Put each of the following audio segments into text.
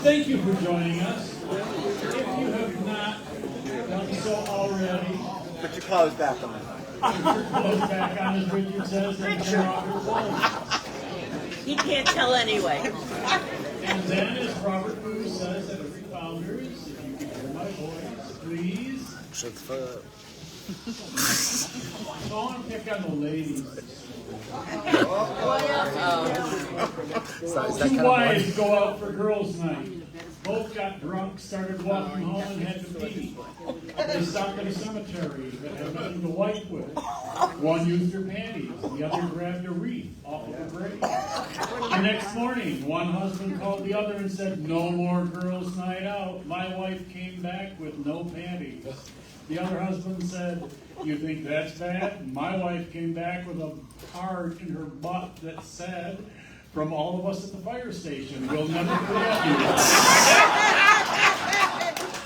Thank you for joining us. If you have not done so already, Put your clothes back on. put your clothes back on, as Richard says, and turn off your clothes. He can't tell anyway. And then, as Robert Bruce says at Every Founders, if you can hear my voice, please. Shut the fuck up. So I want to pick on the ladies. Sorry, is that Two kind of wives go out for girls' night. Both got drunk, started walking home, and had to pee. They stopped at a cemetery that had nothing to wipe with. One used her panties, the other grabbed a wreath off of the grave. The next morning, one husband called the other and said, "No more girls' night out. My wife came back with no panties." The other husband said, "You think that's bad? My wife came back with a card in her butt that said, 'From all of us at the fire station, we'll never forget you.'"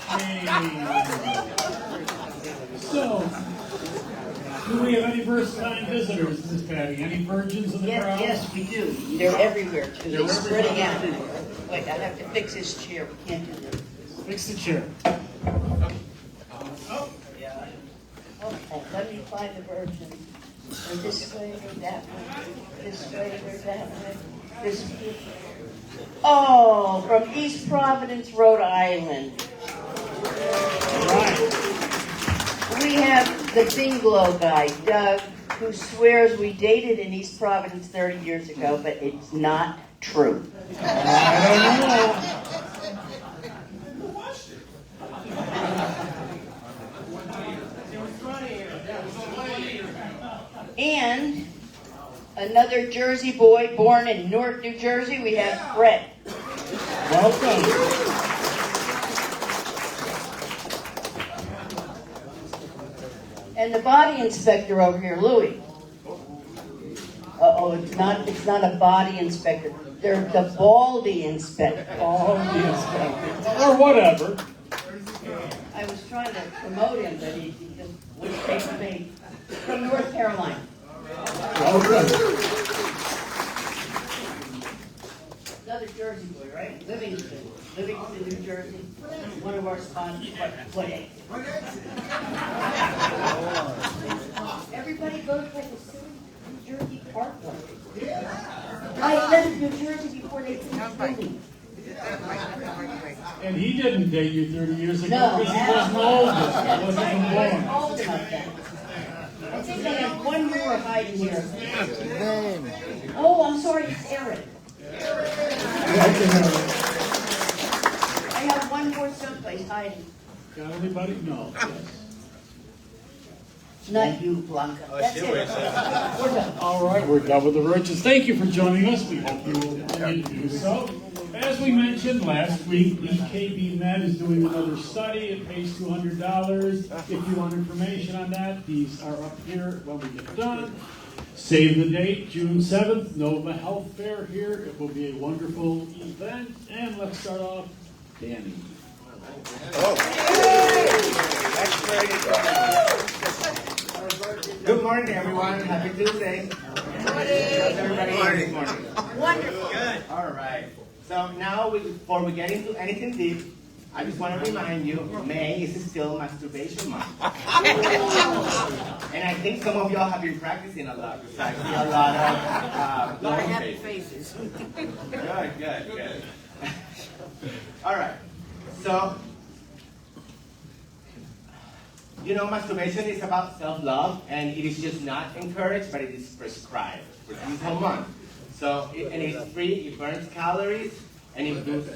Hey. So, do we have any first-time visitors, Miss Patty? Any virgins in the crowd? Yes, we do. They're everywhere, too. They're spreading out. Wait, I have to fix this chair. We can't do this. Fix the chair. Okay, let me find the virgin. Or this way or that way. This way or that way. This way. Oh, from East Providence, Rhode Island. Right. We have the Binglow guy, Doug, who swears we dated in East Providence 30 years ago, but it's not true. I don't know. And another Jersey boy born in Newark, New Jersey, we have Brett. Welcome. And the body inspector over here, Louie. Uh-oh, it's not a body inspector. They're the baldy inspector. Baldy inspector. Or whatever. I was trying to promote him, but he just wouldn't take me. From North Carolina. Welcome. Another Jersey boy, right? Livingston, New Jersey. One of our sponsors. What? Everybody goes like a silly New Jersey parkway. I lived in New Jersey before they finished building. And he didn't date you 30 years ago No, because he wasn't old. He wasn't even born. Old enough then. I think I have one more hiding here. Oh, I'm sorry, it's Eric. I have one more someplace hiding. Got anybody? No. Not you, Blanca. That's it. We're done. All right, we're done with the virgins. Thank you for joining us. We hope you will continue to do so. As we mentioned last week, EKB Med is doing another study. It pays $200. If you want information on that, these are up here when we get done. Save the date, June 7th, Nova Health Fair here. It will be a wonderful event. And let's start off, Danny. Good morning, everyone. Happy Tuesday. How's everybody this morning? Wonderful. Good. All right. So now, before we get into anything deep, I just want to remind you, May is still masturbation month. And I think some of y'all have been practicing a lot, because I see a lot of Happy faces. Good. All right. So, you know, masturbation is about self-love, and it is just not encouraged, but it is prescribed for this whole month. So, and it's free, it burns calories, and it boosts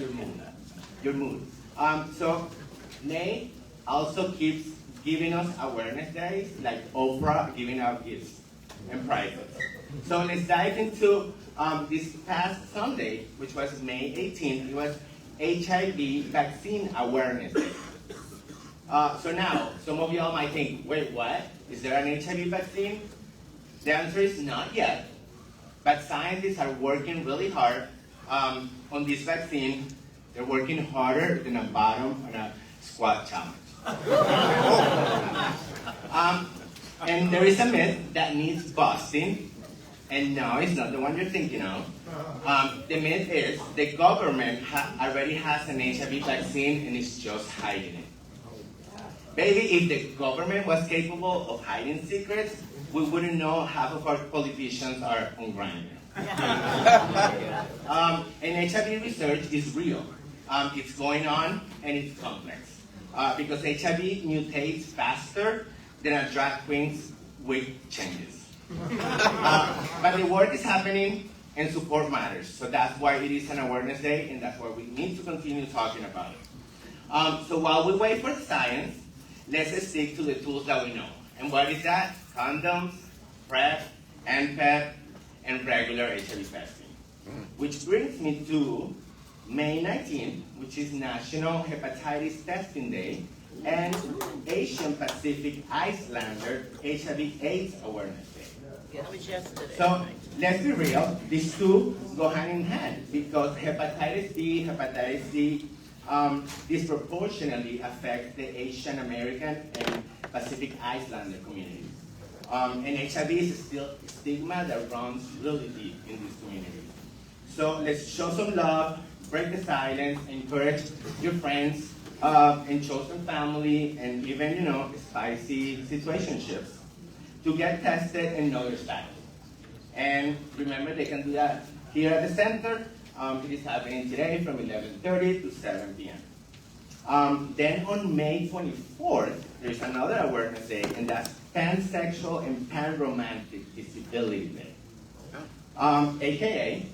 your mood. So, May also keeps giving us awareness days, like Oprah giving out gifts and prizes. So let's dive into this past Sunday, which was May 18th. It was HIV Vaccine Awareness Day. So now, some of y'all might think, wait, what? Is there an HIV vaccine? The answer is not yet, but scientists are working really hard on this vaccine. They're working harder than a bottom on a squat challenge. And there is a myth that needs busting, And no, it's not the one you're thinking of. The myth is the government already has an HIV vaccine and is just hiding it. Maybe if the government was capable of hiding secrets, we wouldn't know half of our politicians are on Grindr. And HIV research is real. It's going on and it's complex. Because HIV mutates faster than a drag queen's wig changes. But the work is happening and support matters. So that's why it is an awareness day and that's why we need to continue talking about it. So while we wait for the science, let's stick to the tools that we know. And what is that? Condoms, PrEP, NPEP, and regular HIV testing. Which brings me to May 19th, which is National Hepatitis Testing Day, and Asian Pacific Islander HIV/AIDS Awareness Day. That was yesterday. So let's be real, these two go hand in hand because hepatitis B, hepatitis C disproportionately affect the Asian American and Pacific Islander communities. And HIV is still a stigma that runs really deep in these communities. So let's show some love, break the silence, encourage your friends and chosen family and even, spicy situationships to get tested and know your status. And remember, they can do that here at the center. It is happening today from 11:30 to 7 p.m. Then on May 24th, there's another awareness day, and that's Pansexual and Panromantic Visibility Day. AKA,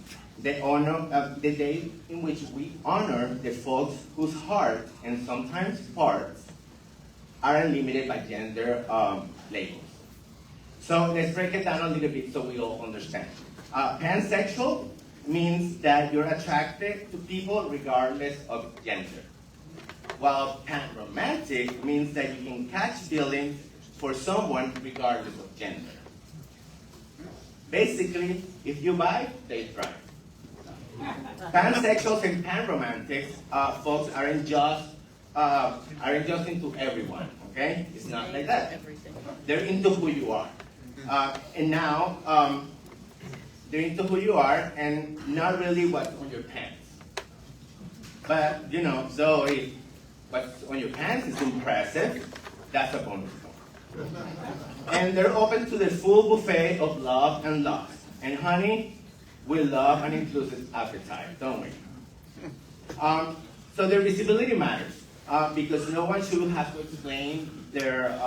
the day in which we honor the folks whose hearts and sometimes parts aren't limited by gender labels. So let's break it down a little bit so we all understand. Pansexual means that you're attracted to people regardless of gender. While panromantic means that you can catch feelings for someone regardless of gender. Basically, if you buy, they thrive. Pansexuals and panromantics, folks, aren't just into everyone, okay? It's not like that. They're into who you are. And now, they're into who you are and not really what's on your pants. But, so if what's on your pants is impressive, that's a bonus point. And they're open to the full buffet of love and lust. And honey, we love an inclusive appetite, don't we? So their visibility matters because no one should have to explain their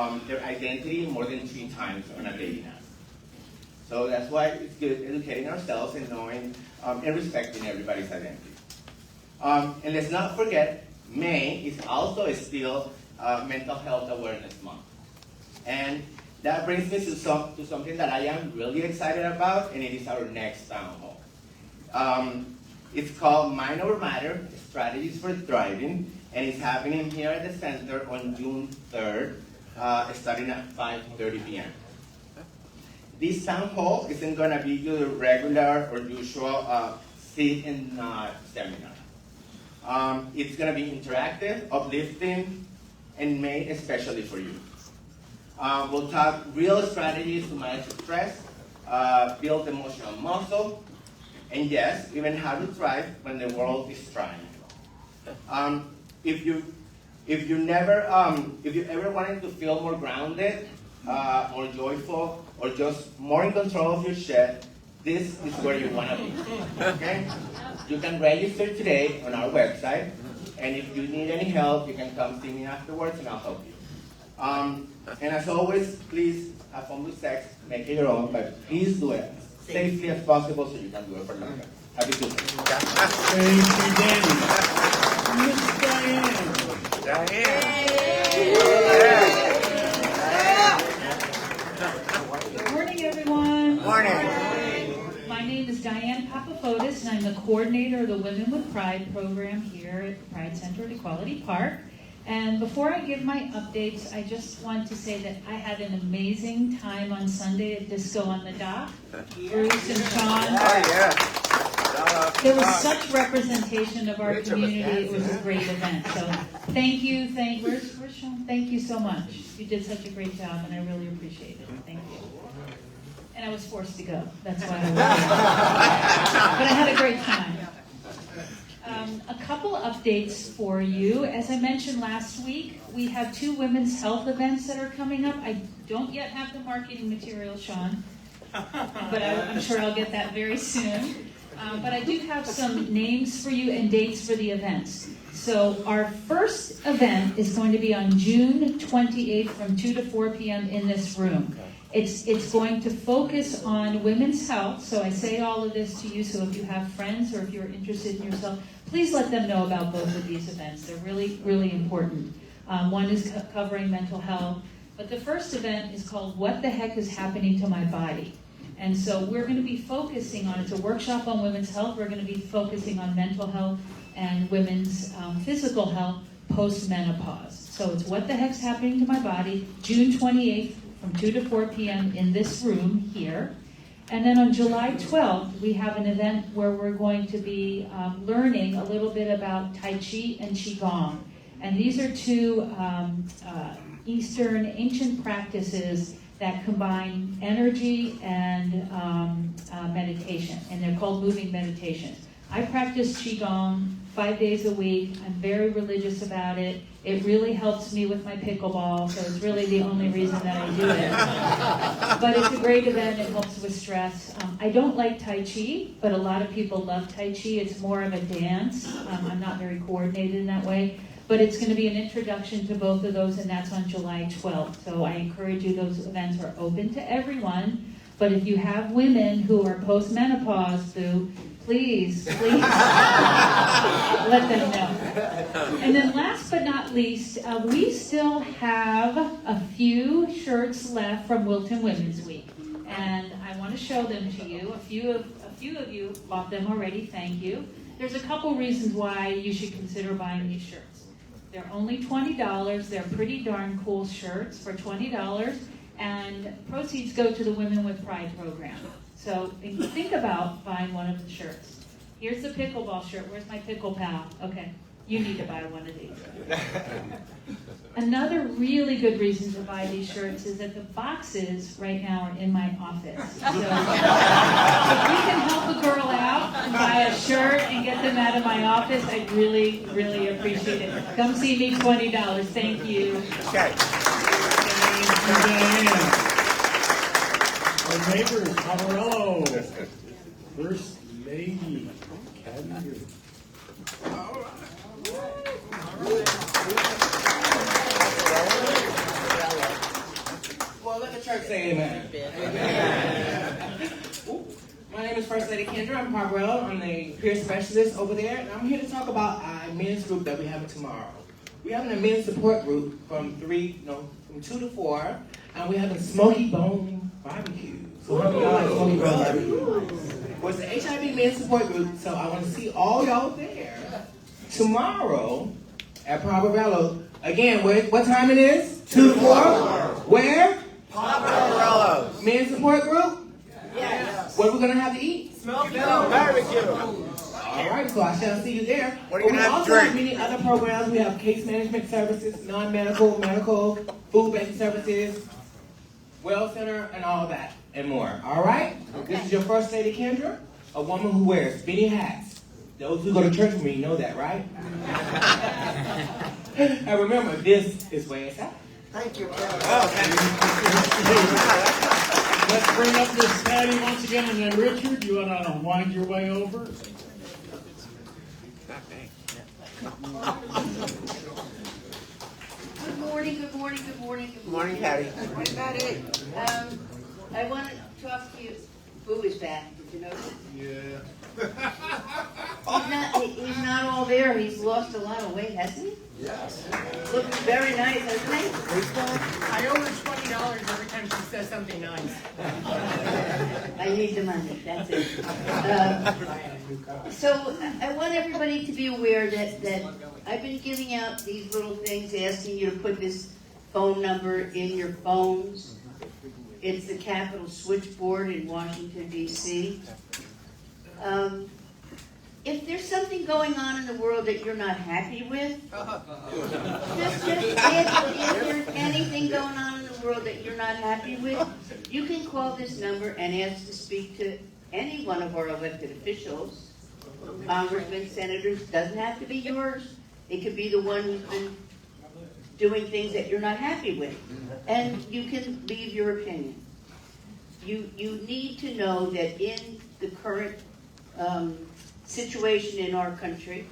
identity more than 3 times on a dating app. So that's why it's good educating ourselves and knowing and respecting everybody's identity. And let's not forget, May is also still Mental Health Awareness Month. And that brings me to something that I am really excited about, and it is our next town hall. It's called Mind Over Matter, Strategies for Thriving, and it's happening here at the center on June 3rd, starting at 5:30 p.m. This town hall isn't going to be your regular or usual sit and nod seminar. It's going to be interactive, uplifting, and made especially for you. We'll talk real strategies to manage stress, build emotional muscle, and yes, even how to thrive when the world is trying. If you ever wanted to feel more grounded, more joyful, or just more in control of your shit, this is where you want to be. Okay? You can register today on our website, and if you need any help, you can come see me afterwards, and I'll help you. And as always, please have fun with sex, make it your own, but please do it as safely as possible so you can do it for longer. Happy Tuesday. Thank you, Danny. Miss Diane. Good morning, everyone. Morning. My name is Diane Papafotis, and I'm the coordinator of the Women with Pride program here at the Pride Center at Equality Park. And before I give my updates, I just want to say that I had an amazing time on Sunday at Disco on the Dock. Bruce and Sean. Oh, yeah. There was such representation of our community. It was a great event. So thank you. Where's Sean? Thank you so much. You did such a great job, and I really appreciate it. Thank you. and I was forced to go. That's why I went. But I had a great time. A couple updates for you. As I mentioned last week, we have 2 women's health events that are coming up. I don't yet have the marketing material, Sean, but I'm sure I'll get that very soon. But I do have some names for you and dates for the events. So our first event is going to be on June 28th from 2 to 4 p.m. in this room. It's going to focus on women's health. So I say all of this to you, so if you have friends or if you're interested in yourself, please let them know about both of these events. They're really, really important. One is covering mental health, but the first event is called What the Heck is Happening to My Body? And so we're going to be focusing on, it's a workshop on women's health. We're going to be focusing on mental health and women's physical health post-menopause. So it's What the Heck's Happening to My Body, June 28th from 2 to 4 p.m. in this room here. And then on July 12th, we have an event where we're going to be learning a little bit about Tai Chi and Qigong. And these are 2 Eastern ancient practices that combine energy and meditation, and they're called moving meditations. I practice Qigong 5 days a week. I'm very religious about it. It really helps me with my pickleball, so it's really the only reason that I do it. But it's a great event. It helps with stress. I don't like Tai Chi, but a lot of people love Tai Chi. It's more of a dance. I'm not very coordinated in that way. But it's going to be an introduction to both of those, and that's on July 12th. So I encourage you, those events are open to everyone. But if you have women who are post-menopause, please let them know. And then last but not least, we still have a few shirts left from Wilton Women's Week. And I want to show them to you. A few of you bought them already, thank you. There's a couple reasons why you should consider buying these shirts. They're only $20. They're pretty darn cool shirts for $20. And proceeds go to the Women with Pride program. So think about buying one of the shirts. Here's the pickleball shirt. Where's my pickle pal? Okay, you need to buy one of these. Another really good reason to buy these shirts is that the boxes right now are in my office. So if you can help a girl out and buy a shirt and get them out of my office, I'd really, really appreciate it. Come see me, $20. Thank you. Okay. Our neighbors, Poverello. First Lady. Well, let the church say amen. Amen. My name is First Lady Kendra. I'm Poverello. I'm the peer specialist over there, and I'm here to talk about our men's group that we're having tomorrow. We're having a men's support group from 2 to 4, and we're having Smoky Bone Barbecue. So how many y'all like Smoky Bone Barbecue? Well, it's the HIV men's support group, so I want to see all y'all there tomorrow at Poverello. Again, what time it is? 2 to 4? Where? Poverello. Men's support group? Yes. What are we going to have to eat? Smoky Bone Barbecue. All right, so I shall see you there. What are you going to have to We also drink? have many other programs. We have case management services, non-medical, medical, food-based services, well center, and all that, and more. All right? Okay. This is your First Lady Kendra, a woman who wears spinny hats. Those who go to church with me know that, right? And remember, this is where it's at. Thank you. Let's bring up Miss Patty once again, and then Richard, you want to wind your way over? Good morning, good morning, good morning, good Morning, Patty. Morning, Patty. I want to talk to you. Boo is back. Did you notice? Yeah. He's not all there. He's lost a lot of weight, hasn't he? Yes. Looks very nice, hasn't he? I owe her $20 every time she says something nice. I need the money. That's it. So I want everybody to be aware that I've been giving out these little things asking you to put this phone number in your phones. It's the Capitol switchboard in Washington, D.C. If there's something going on in the world that you're not happy with, just if there's anything going on in the world that you're not happy with, you can call this number and ask to speak to any one of our elected officials, congressmen, senators. Doesn't have to be yours. It could be the one who's been doing things that you're not happy with. And you can leave your opinion. You need to know that in the current situation in our country,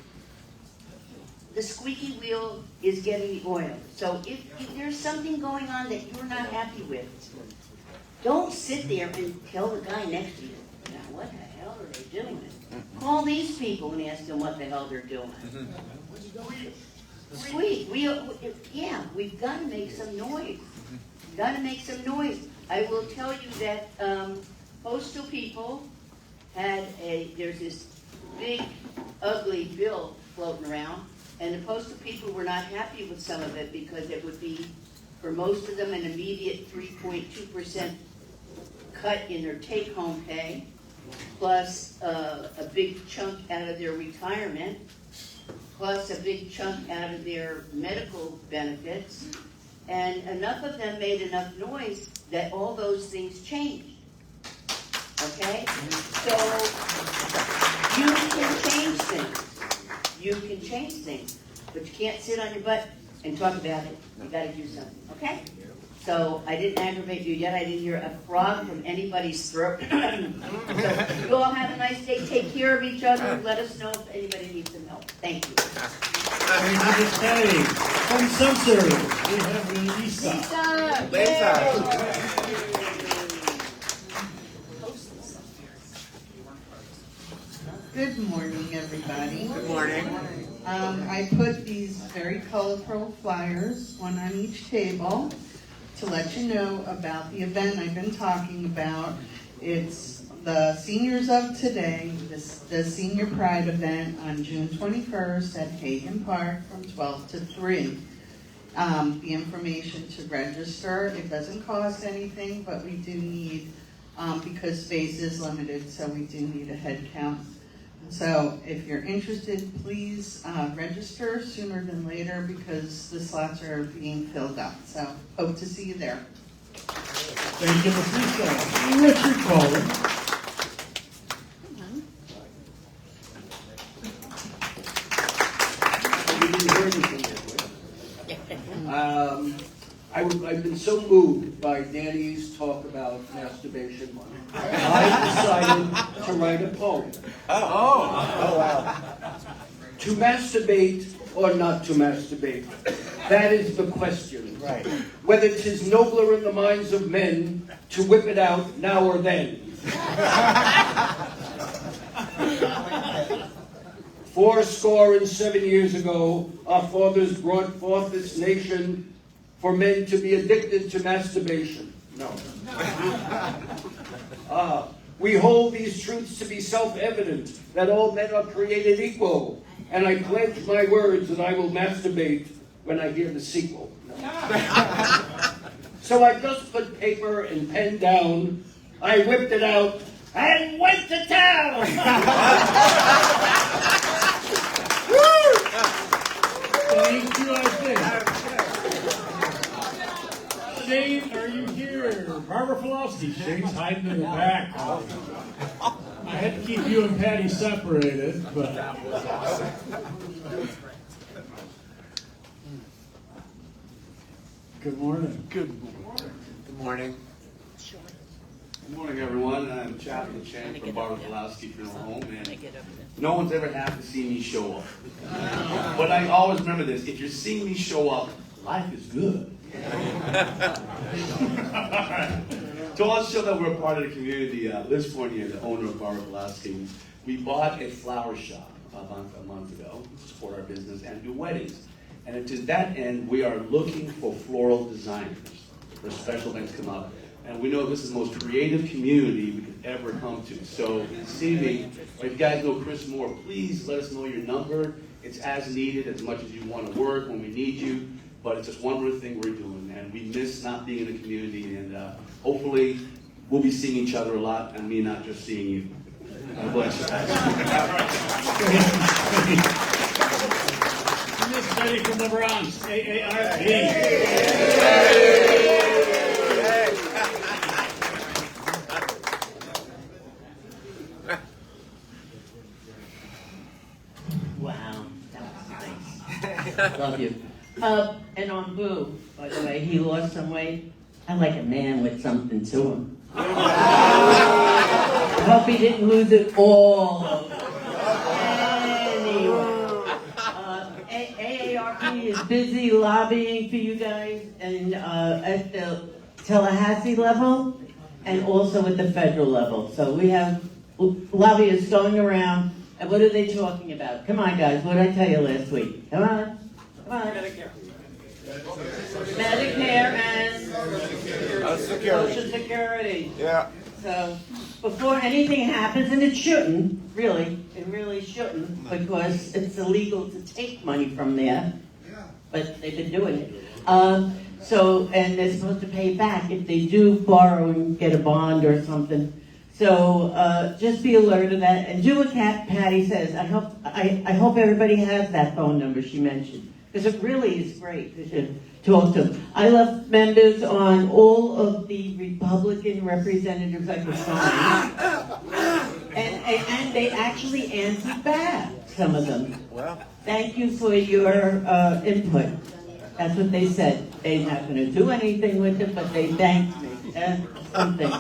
the squeaky wheel is getting the oil. So if there's something going on that you're not happy with, don't sit there and tell the guy next to you, now what the hell are they doing? Call these people and ask them what the hell they're doing. Squeak. Yeah, we've got to make some noise. We've got to make some noise. I will tell you that postal people there's this big, ugly bill floating around, and the postal people were not happy with some of it because it would be, for most of them, an immediate 3.2% cut in their take-home pay, plus a big chunk out of their retirement, plus a big chunk out of their medical benefits, and enough of them made enough noise that all those things changed. Okay? So, you can change things. You can change things. But you can't sit on your butt and talk about it. You gotta do something. Okay? So, I didn't aggravate you yet. I didn't hear a frog from anybody's throat. So, you all have a nice day. Take care of each other. Let us know if anybody needs some help. Thank you. Thank you, Ms. Patty. From Sensor, we have Lisa. Lisa. Good morning, everybody. Good morning. I put these very colorful flyers, one on each table, to let you know about the event I've been talking about. It's the Seniors of Today, the Senior Pride event on June 21st at Hagan Park from 12 to 3. The information to register, it doesn't cost anything, but we do need, because space is limited, so we do need a head count. So if you're interested, please register sooner than later because the slots are being filled up. So hope to see you there. Thank you, Ms. Lisa. Richard Colvin. I've been so moved by Danny's talk about masturbation. I decided to write a poem. Oh, wow. To masturbate or not to masturbate? That is the question. Right. Whether 'tis nobler in the minds of men to whip it out now or then. 77 years ago, our fathers brought forth this nation for men to be addicted to masturbation. No. We hold these truths to be self-evident, that all men are created equal, and I pledge my words that I will masturbate when I hear the sequel. No. So I just put paper and pen down, I whipped it out, and went to town! Thank you, I think. Shane, are you here? Barbara Filowski. Shane's hiding in the back. I had to keep you and Patty separated, but... Good morning. Good morning. Good morning, everyone. I'm Chaplain Chen from Barbara Filowski Funeral Home, and no one's ever had to see me show up. But I always remember this: if you're seeing me show up, life is good. To also show that we're a part of the community, Liz Fournier, the owner of Barbara Filowski, we bought a flower shop a month ago to support our business and do weddings. And to that end, we are looking for floral designers for special events come up. And we know this is the most creative community we could ever come to. So this evening, if you guys know Chris Moore, please let us know your number. It's as needed, as much as you want to work when we need you. But it's just one more thing we're doing. And we miss not being in the community. And hopefully, we'll be seeing each other a lot, and me not just seeing you. God bless you. Miss Betty from the Bronx, AARP. Love you. And on Boo, by the way, he lost some weight. I like a man with something to him. I hope he didn't lose it all. Anyway, AARP is busy lobbying for you guys and at the Tallahassee level and also at the federal level. So we have lobbyists going around, and what are they talking about? Come on, guys, what did I tell you last week? Come on. Medicare and Social Security. Yeah. So before anything happens, and it shouldn't, really, it really shouldn't, because it's illegal to take money from there, but they've been doing it. And they're supposed to pay back if they do borrow and get a bond or something. So just be alert of that, and do what Patty says. I hope everybody has that phone number she mentioned, because it really is great to talk to them. I left members on all of the Republican representatives I could find, and they actually answered back, some of them. Thank you for your input. That's what they said. They're not going to do anything with it, but they thanked me. Something.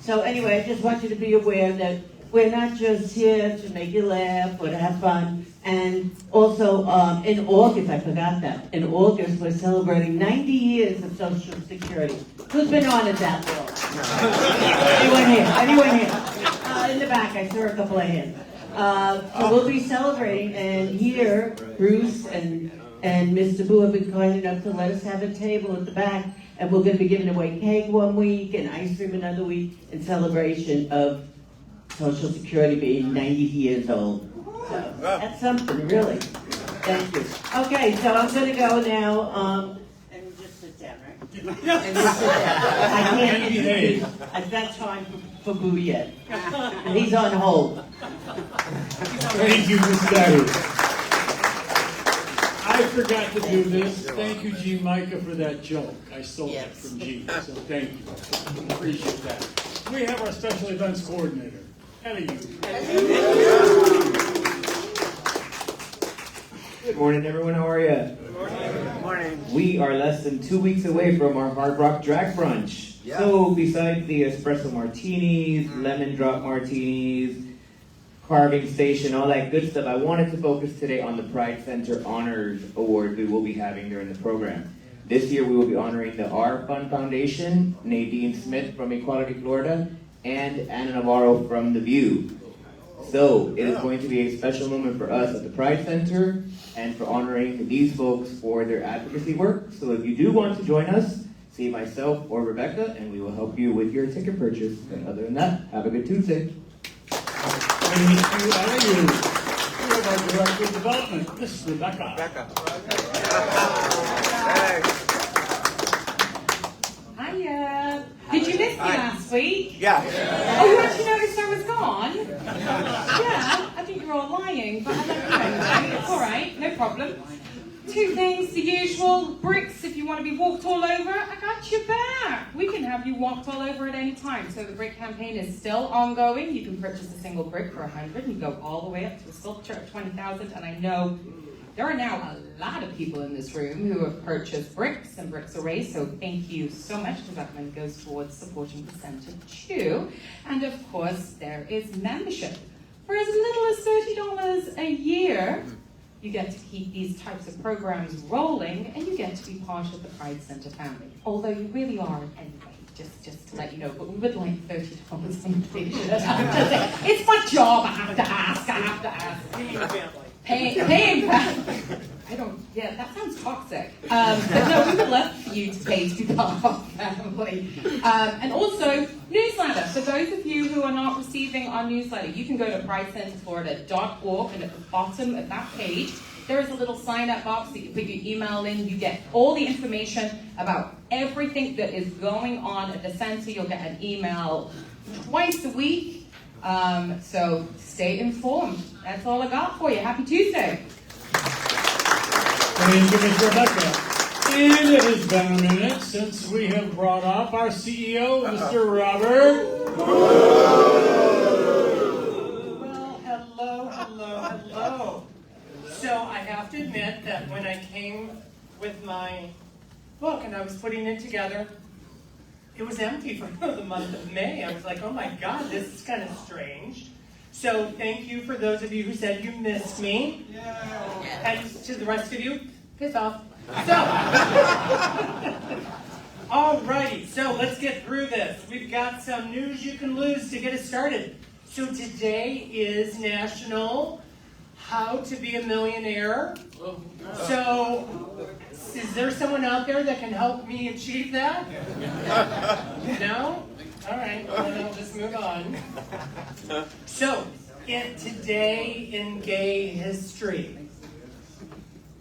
So anyway, I just want you to be aware that we're not just here to make you laugh or to have fun. And also, in August, I forgot that. In August, we're celebrating 90 years of Social Security. Who's been on it that long? Anyone here? In the back, I saw a couple of hands. So we'll be celebrating, and here, Bruce and Mr. Boo have been kind enough to let us have a table at the back, and we're going to be giving away cake one week and ice cream another week in celebration of Social Security being 90 years old. So that's something, really. Thank you. Okay, so I'm going to go now, and just sit down, right? And just sit down. I can't behave. I've got time for Boo yet. And he's on hold. Thank you, Ms. Daddy. I forgot to do this. Thank you, Jean Micah, for that joke. I stole it from Jean, so thank you. Appreciate that. We have our special events coordinator. How you? Good morning, everyone. How are you? Good morning. Good morning. We are less than 2 weeks away from our Hard Rock Drag Brunch. Yeah. So, besides the espresso martinis, lemon drop martinis, carving station, all that good stuff, I wanted to focus today on the Pride Center Honors Award we will be having during the program. This year, we will be honoring the R Fund Foundation, Nadine Smith from Equality, Florida, and Anna Navarro from The View. So, it is going to be a special moment for us at the Pride Center and for honoring these folks for their advocacy work. So if you do want to join us, see myself or Rebecca, and we will help you with your ticket purchase. And other than that, have a good Tuesday. Thank you, all of you. We have our Director of Development, Miss Rebecca. Hiya. Did you miss me last week? Yeah. Oh, you actually noticed I was gone? Yeah, I think you're all lying, but I let you anyway. It's all right, no problem. 2 things, the usual. Bricks, if you want to be walked all over, I got your back. We can have you walked all over at any time. So the brick campaign is still ongoing. You can purchase a single brick for $100, and you go all the way up to a sculpture at $20,000. And I know there are now a lot of people in this room who have purchased bricks and bricks array, so thank you so much, because that money goes towards supporting the center too. And of course, there is membership. For as little as $30 a year, you get to keep these types of programs rolling, and you get to be part of the Pride Center family. Although you really are anyway, just to let you know, but we would like $30 on the t-shirt. It's my job, I have to ask. Paying back. I don't, yeah, that sounds toxic. But no, we would love for you to pay to be part of our family. And also, newsletter. For those of you who are not receiving our newsletter, you can go to pridecenterflorida.org, and at the bottom of that page, there is a little sign-up box that you put your email in. You get all the information about everything that is going on at the center. You'll get an email twice a week. So stay informed. That's all I got for you. Happy Tuesday. Thank you, Ms. Rebecca. And it has been a minute since we have brought up our CEO, Mr. Robert. Well, hello. So I have to admit that when I came with my book and I was putting it together, it was empty for the month of May. I was like, oh my God, this is kind of strange. So thank you for those of you who said you missed me. And to the rest of you, piss off. So, alrighty, so let's get through this. We've got some news you can lose to get us started. So today is National How to Be a Millionaire. So, is there someone out there that can help me achieve that? No? All right, well, then I'll just move on. So, today in gay history,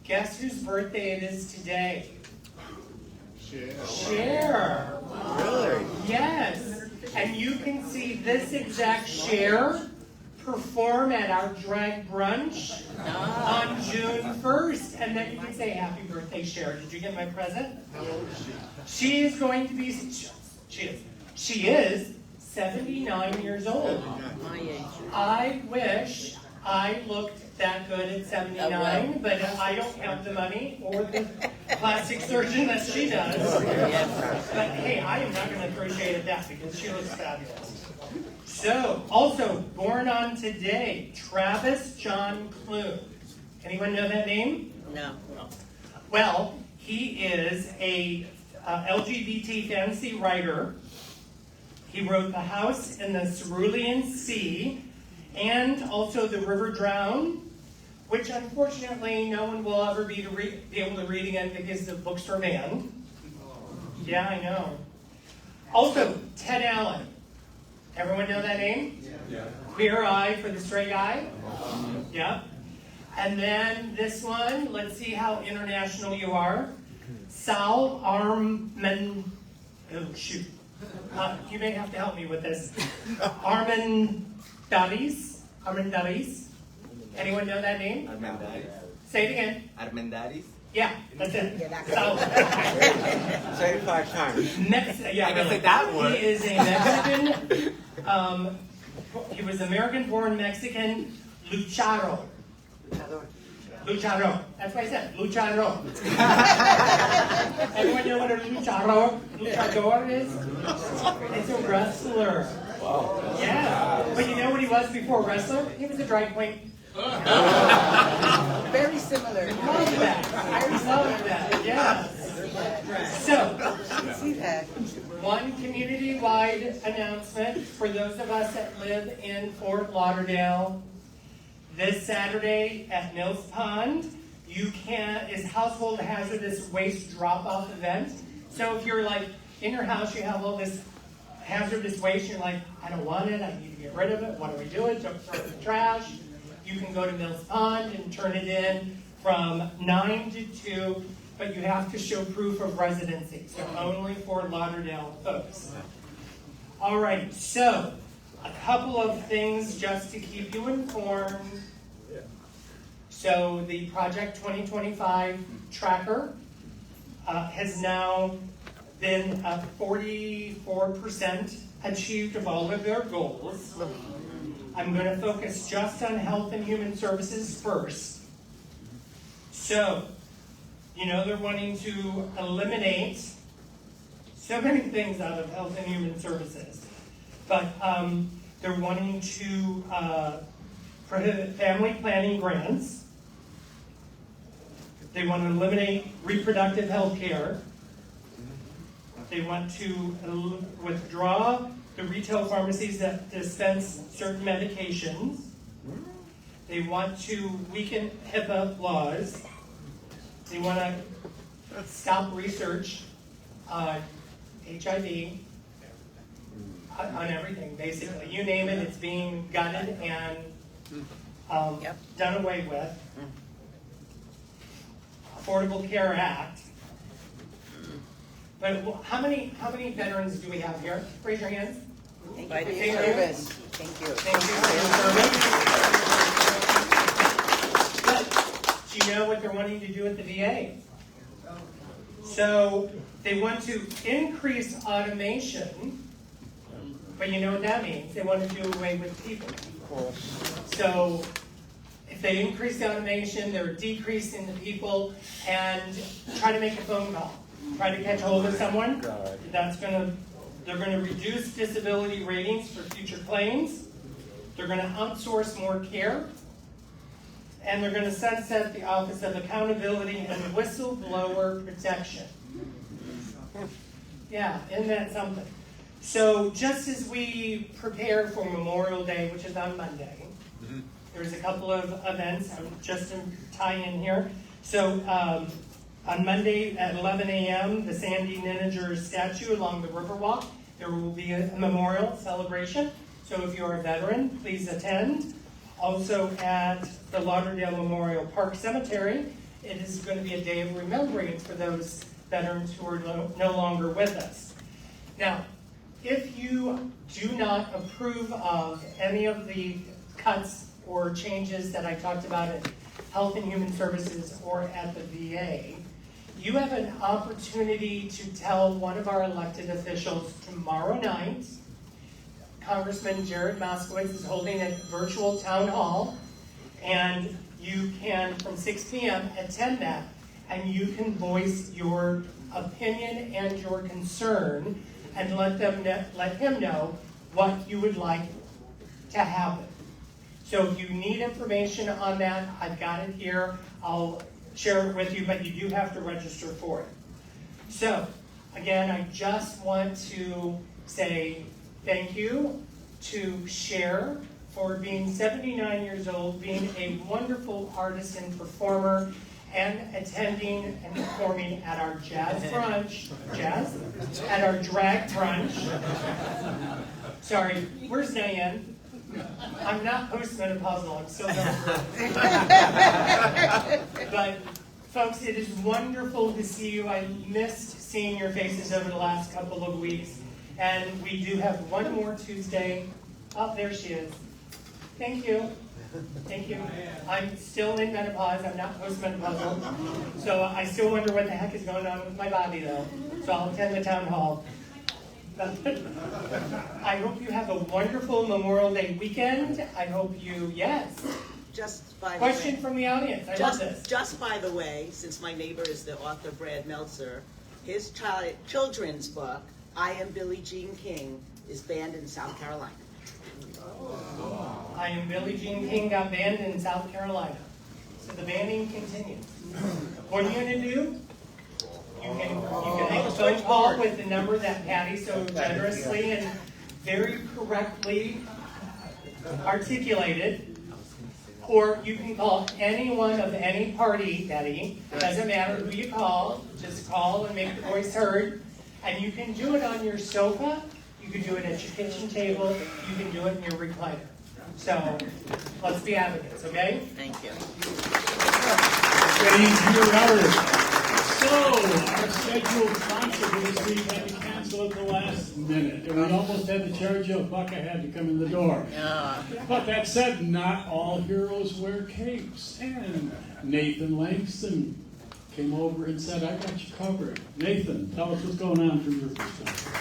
guess whose birthday it is today? Cher. Really? Yes. And you can see this exact Cher perform at our drag brunch on June 1st. And then you can say, happy birthday, Cher. Did you get my present? She is going to be, she is 79 years old. My age. I wish I looked that good at 79, but I don't have the money or the plastic surgeon that she does. But hey, I am not going to throw shade at that because she looks fabulous. So, also born on today, Travis John Clune. Anyone know that name? No. Well, he is a LGBT fantasy writer. He wrote The House in the Cerulean Sea and also The River Drowned, which unfortunately no one will ever be able to read again because the books were banned. Yeah, I know. Also, Ted Allen. Everyone know that name? Yeah. Queer Eye for the Straight Guy? Yeah. And then this one, let's see how international you are. Sal Armand, oh shoot. You may have to help me with this. Armendariz? Anyone know that name? Armendariz. Say it again. Armendariz. Yeah, that's it. Say it 5 times. Yeah, I can say that word. He is a Mexican, he was American-born Mexican luchador. Luchador. That's what I said. Luchador. Everyone know what a luchador is? It's a wrestler. Wow. Yeah. But you know what he was before wrestler? He was a drag queen. Very similar. Love that. I love that. Yeah. So, See that? one community-wide announcement for those of us that live in Fort Lauderdale. This Saturday at Mills Pond, is Household Hazardous Waste Drop-Off event. So if you're like in your house, you have all this hazardous waste, you're like, I don't want it, I need to get rid of it, what do we do? Throw it in the trash. You can go to Mills Pond and turn it in from 9 to 2, but you have to show proof of residency, so only Fort Lauderdale folks. All right, so a couple of things just to keep you informed. So the Project 2025 tracker has now been 44% achieved of all of their goals. I'm going to focus just on health and human services first. So, they're wanting to eliminate so many things out of health and human services. But they're wanting to prohibit family planning grants. They want to eliminate reproductive health care. They want to withdraw the retail pharmacies that dispense certain medications. They want to weaken HIPAA laws. They want to stop research on HIV, on everything, basically. You name it, it's being gutted and done away with. Affordable Care Act. But how many veterans do we have here? Raise your hands. Thank you for your service. Thank you. Thank you for your service. But do you know what they're wanting to do at the VA? So they want to increase automation, but you know what that means? They want to do away with people. So if they increase the automation, they're decreasing the people, and try to make a phone call. Try to catch hold of someone. They're gonna reduce disability ratings for future claims. They're gonna outsource more care. And they're gonna sunset the Office of Accountability and Whistleblower Protection. Yeah, isn't that something? So just as we prepare for Memorial Day, which is on Monday, there's a couple of events, just to tie in here. So on Monday at 11 a.m., the Sandy Ninninger statue along the Riverwalk, there will be a memorial celebration. So if you're a veteran, please attend. Also at the Lauderdale Memorial Park Cemetery, it is going to be a day of remembering for those veterans who are no longer with us. Now, if you do not approve of any of the cuts or changes that I talked about at Health and Human Services or at the VA, you have an opportunity to tell one of our elected officials tomorrow night. Congressman Jared Moskowitz is holding a virtual town hall, and you can, from 6 p.m., attend that, and you can voice your opinion and your concern, and let him know what you would like to happen. So if you need information on that, I've got it here. I'll share it with you, but you do have to register for it. So, again, I just want to say thank you to Cher for being 79 years old, being a wonderful artist and performer, and attending and performing at our jazz brunch, at our drag brunch. Sorry, where's Diane? I'm not postmenopausal, I'm still going through. But folks, it is wonderful to see you. I missed seeing your faces over the last couple of weeks. And we do have one more Tuesday. Oh, there she is. Thank you. Thank you. I'm still in menopause. I'm not postmenopausal. So I still wonder what the heck is going on with my body, though. So I'll attend the town hall. I hope you have a wonderful Memorial Day weekend. I hope you, yes. Just by Question the way, from the audience. I love this. Just by the way, since my neighbor is the author Brad Meltzer, his children's book, I Am Billie Jean King, is banned in South Carolina. I Am Billie Jean King got banned in South Carolina. So the banning continues. What are you going to do? You can make a phone call with the number that Patty so generously and very correctly articulated, or you can call anyone of any party, Betty. It doesn't matter who you call, just call and make your voice heard. And you can do it on your sofa, you can do it at your kitchen table, you can do it in your recliner. So let's be advocates, okay? Thank you. So, our scheduled concert for this week had to cancel at the last minute, and we almost had to charge you a buck. I had to come in the door. But that said, not all heroes wear capes. And Nathan Langston came over and said, I got you covered. Nathan, tell us what's going on from your perspective.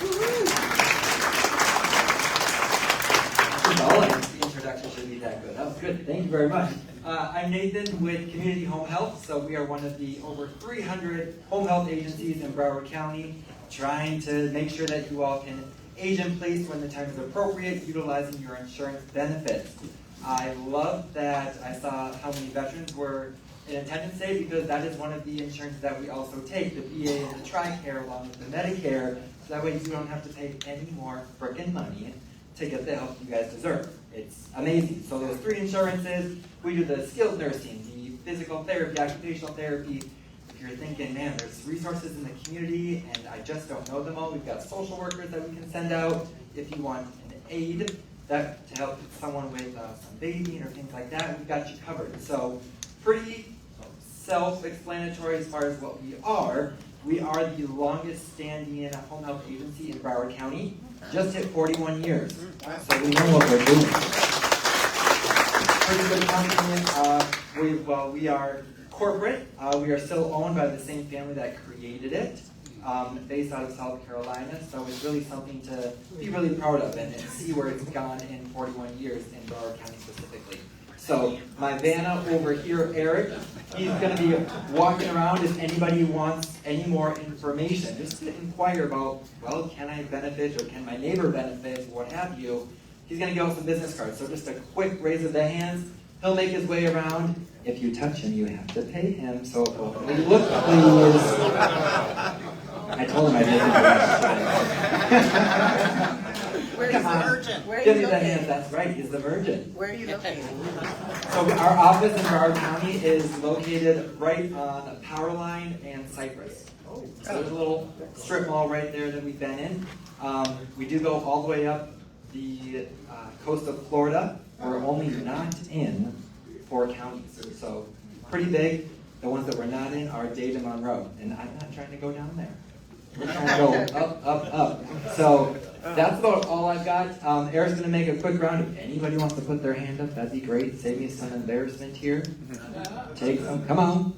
The introduction shouldn't be that good. That was good. Thank you very much. I'm Nathan with Community Home Health. So we are one of the over 300 home health agencies in Broward County, trying to make sure that you all can age in place when the time is appropriate, utilizing your insurance benefits. I love that I saw how many veterans were in attendance today, because that is one of the insurances that we also take, the VA and the TRICARE along with the Medicare, so that way you don't have to pay any more frickin' money to get the help you guys deserve. It's amazing. So those three insurances, we do the skilled nursing, the physical therapy, occupational therapy. If you're thinking, man, there's resources in the community and I just don't know them all, we've got social workers that we can send out. If you want an aid to help someone with some bathing or things like that, we've got you covered. So pretty self-explanatory as far as what we are. We are the longest standing home health agency in Broward County. Just hit 41 years. So we know what we're doing. Pretty good company. We are corporate. We are still owned by the same family that created it, based out of South Carolina. So it's really something to be really proud of and see where it's gone in 41 years in Broward County specifically. So my Vanna over here, Eric, he's going to be walking around if anybody wants any more information, just to inquire about, well, can I benefit or can my neighbor benefit, what have you. He's going to give out some business cards. So just a quick raise of the hands. He'll make his way around. If you touch him, you have to pay him. So we look, please. I told him I didn't. Where is the virgin? Where are Give you me the hand. located? That's right. He's the virgin. Where are you located? So our office in Broward County is located right on Powerline and Cypress. So there's a little strip mall right there that we've been in. We do go all the way up the coast of Florida. We're only not in 4 counties, so pretty big. The ones that we're not in are Dade and Monroe, and I'm not trying to go down there. We're trying to go up, up, up. So that's about all I've got. Eric's going to make a quick round. If anybody wants to put their hand up, that'd be great. Save me some embarrassment here. Take some. Come on.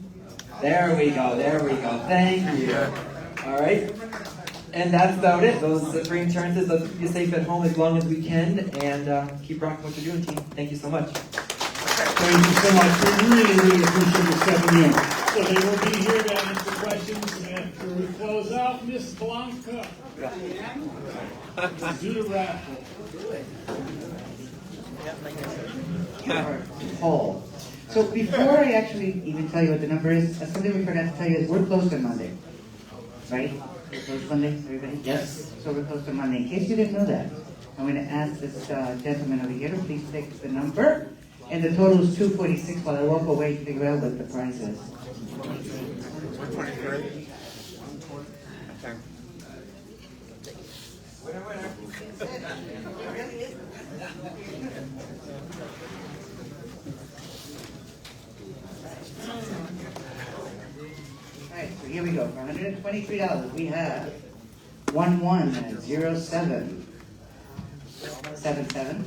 There we go. There we go. Thank you. All right. And that's about it. Those are the 3 insurances. Let's keep you safe at home as long as we can, and keep rocking what you're doing, team. Thank you so much. Thank you so much. We really appreciate you stepping in. So they will be here to answer questions after we close out. Miss Blanca. Do the raffle. Paul. So before I actually even tell you what the number is, something we forgot to tell you is we're closed on Monday. Right? We're closed Monday, everybody? Yes. So we're closed on Monday. In case you didn't know that, I'm going to ask this gentleman over here to please take the number. And the total is $246 while I walk away to figure out what the price is. 123. Alright, so here we go. For $123, we have 1107 77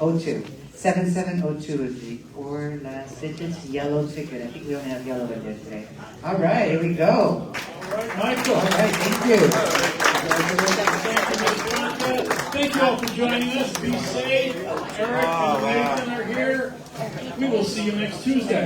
02. 7702 is the 4 last digits. Yellow ticket. I think we only have yellow in there today. All right, here we go. All right, Michael. All right, thank you. Thank you all for joining us. Be safe. Eric and Nathan are here. We will see you next Tuesday.